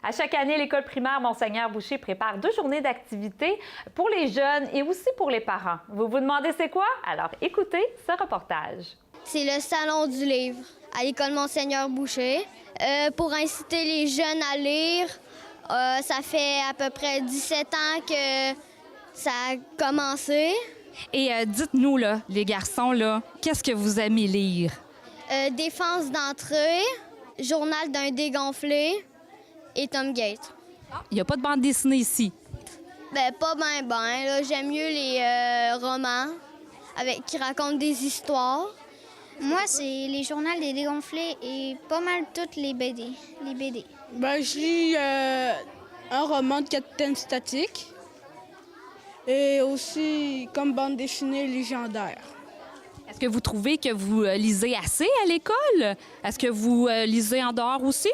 À chaque année, l'école primaire Monseigneur Boucher prépare 2 journées d'activités pour les jeunes et aussi pour les parents. Vous vous demandez c'est quoi? Alors écoutez ce reportage. C'est le Salon du livre à l'école Monseigneur Boucher. Pour inciter les jeunes à lire, ça fait à peu près 17 ans que ça a commencé. Et dites-nous, là, les garçons, là, qu'est-ce que vous aimez lire? Défense d'entrée, Journal d'un dégonflé et Tom Gates. Il n'y a pas de bande dessinée ici. Ben, pas ben. Là, j'aime mieux les romans qui racontent des histoires. Moi, c'est les journaux des dégonflés et pas mal toutes les BD. Ben, je lis un roman de Capitaine Statique et aussi comme bande dessinée légendaire. Est-ce que vous trouvez que vous lisez assez à l'école? Est-ce que vous lisez en dehors aussi?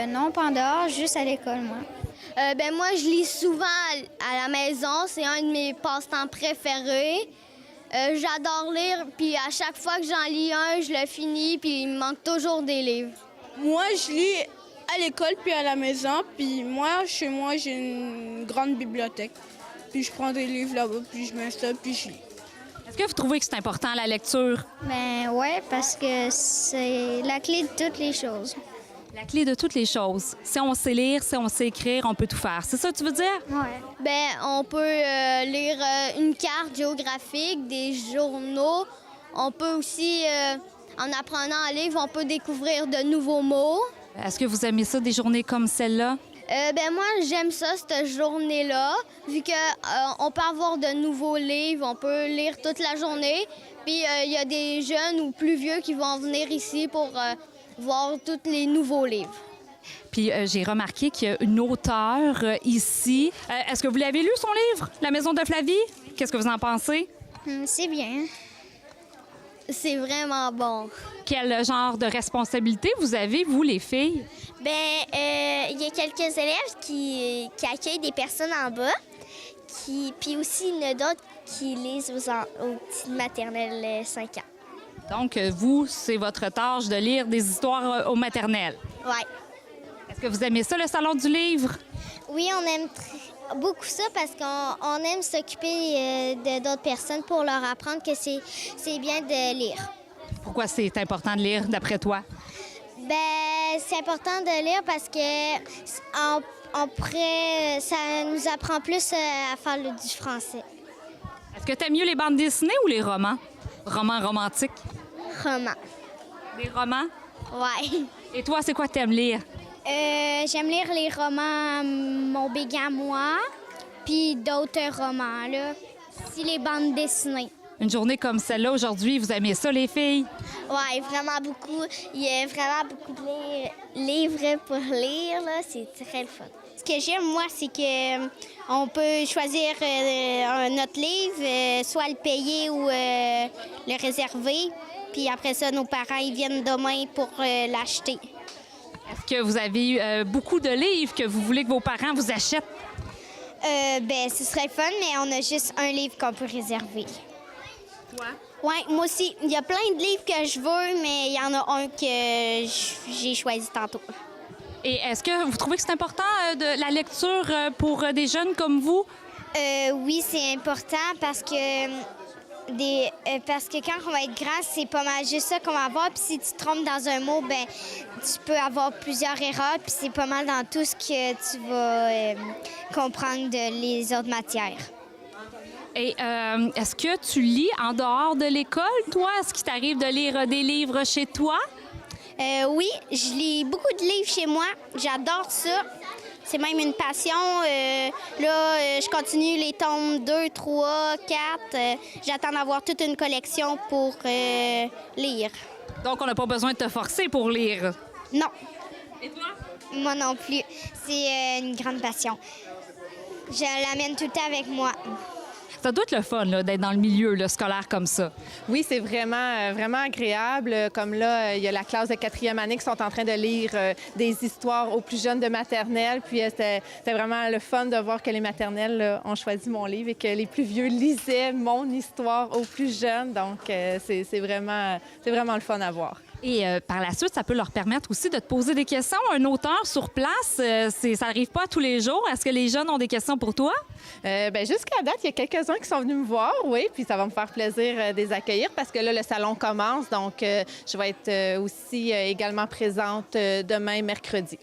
Non, pas en dehors, juste à l'école, moi. Moi, je lis souvent à la maison. C'est un de mes passe-temps préférés. J'adore lire, puis à chaque fois que j'en lis un, je le finis, puis il me manque toujours des livres. Moi, je lis à l'école puis à la maison, puis moi, chez moi, j'ai une grande bibliothèque. Puis je prends des livres là-bas, puis je m'installe, puis je lis. Est-ce que vous trouvez que c'est important, la lecture? Ben ouais, parce que c'est la clé de toutes les choses. La clé de toutes les choses. Si on sait lire, si on sait écrire, on peut tout faire. C'est ça que tu veux dire? Ouais. On peut lire une carte géographique, des journaux. On peut aussi, en apprenant à lire, on peut découvrir de nouveaux mots. Est-ce que vous aimez ça, des journées comme celle-là? Moi, j'aime ça, cette journée-là, vu qu'on peut avoir de nouveaux livres, on peut lire toute la journée. Puis il y a des jeunes ou plus vieux qui vont venir ici pour voir tous les nouveaux livres. Puis j'ai remarqué qu'il y a une auteure ici. Est-ce que vous l'avez lu, son livre, La Maison de Flavie? Qu'est-ce que vous en pensez? C'est bien. C'est vraiment bon. Quel genre de responsabilité vous avez, vous, les filles? Il y a quelques élèves qui accueillent des personnes en bas, puis aussi il y en a d'autres qui lisent aux petites maternelles 5 ans. Donc, vous, c'est votre tâche de lire des histoires aux maternelles. Oui. Est-ce que vous aimez ça, le Salon du livre? Oui, on aime beaucoup ça parce qu'on aime s'occuper de d'autres personnes pour leur apprendre que c'est bien de lire. Pourquoi c'est important de lire, d'après toi? C'est important de lire parce que ça nous apprend plus à faire du français. Est-ce que tu aimes mieux les bandes dessinées ou les romans? Romans romantiques? Roman. Les romans? Ouais. Et toi, c'est quoi que tu aimes lire? J'aime lire les romans Mon béguin à moi, puis d'autres romans, là. Si les bandes dessinées. Une journée comme celle-là, aujourd'hui, vous aimez ça, les filles? Oui, vraiment beaucoup. Il y a vraiment beaucoup de livres pour lire, là. C'est très le fun. Ce que j'aime, moi, c'est que on peut choisir notre livre, soit le payer ou le réserver. Puis après ça, nos parents, ils viennent demain pour l'acheter. Est-ce que vous avez eu beaucoup de livres que vous voulez que vos parents vous achètent? Ce serait le fun, mais on a juste un livre qu'on peut réserver. Toi? Oui, moi aussi. Il y a plein de livres que je veux, mais il y en a un que j'ai choisi tantôt. Et est-ce que vous trouvez que c'est important de la lecture pour des jeunes comme vous? Oui, c'est important parce que quand on va être grand, c'est pas mal juste ça qu'on va avoir. Puis si tu te trompes dans un mot, tu peux avoir plusieurs erreurs. Puis c'est pas mal dans tout ce que tu vas comprendre les autres matières. Et est-ce que tu lis en dehors de l'école, toi? Est-ce qu'il t'arrive de lire des livres chez toi? Oui, je lis beaucoup de livres chez moi. J'adore ça. C'est même une passion. Je continue les tomes 2, 3, 4. J'attends d'avoir toute une collection pour lire. Donc, on n'a pas besoin de te forcer pour lire. Non. Et toi? Moi non plus. C'est une grande passion. Je l'amène tout le temps avec moi. Ça doit être le fun là, d'être dans le milieu là, scolaire comme ça. Oui, c'est vraiment agréable. Comme là, il y a la classe de 4e année qui sont en train de lire des histoires aux plus jeunes de maternelle. Puis c'était vraiment le fun de voir que les maternelles là, ont choisi mon livre et que les plus vieux lisaient mon histoire aux plus jeunes. Donc, c'est vraiment le fun à voir. Et par la suite, ça peut leur permettre aussi de te poser des questions. Un auteur sur place, ça n'arrive pas tous les jours. Est-ce que les jeunes ont des questions pour toi? Jusqu'à date, il y a quelques-uns qui sont venus me voir, oui, puis ça va me faire plaisir de les accueillir parce que là, le salon commence, donc je vais être aussi également présente demain, mercredi.